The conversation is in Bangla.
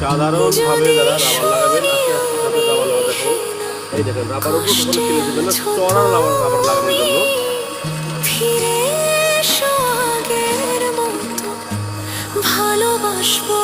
সাধারণভাবে যারা রাবার লাগাবেন আস্তে আস্তে আস্তে রাবার লাগা দেখো। এই দেখেন রাবার উপর কখনো ফেলে দেবেন না, চড়া রাবার লাগানোর জন্য। ফিরে এসো আগের মতো, ভালোবাসবো।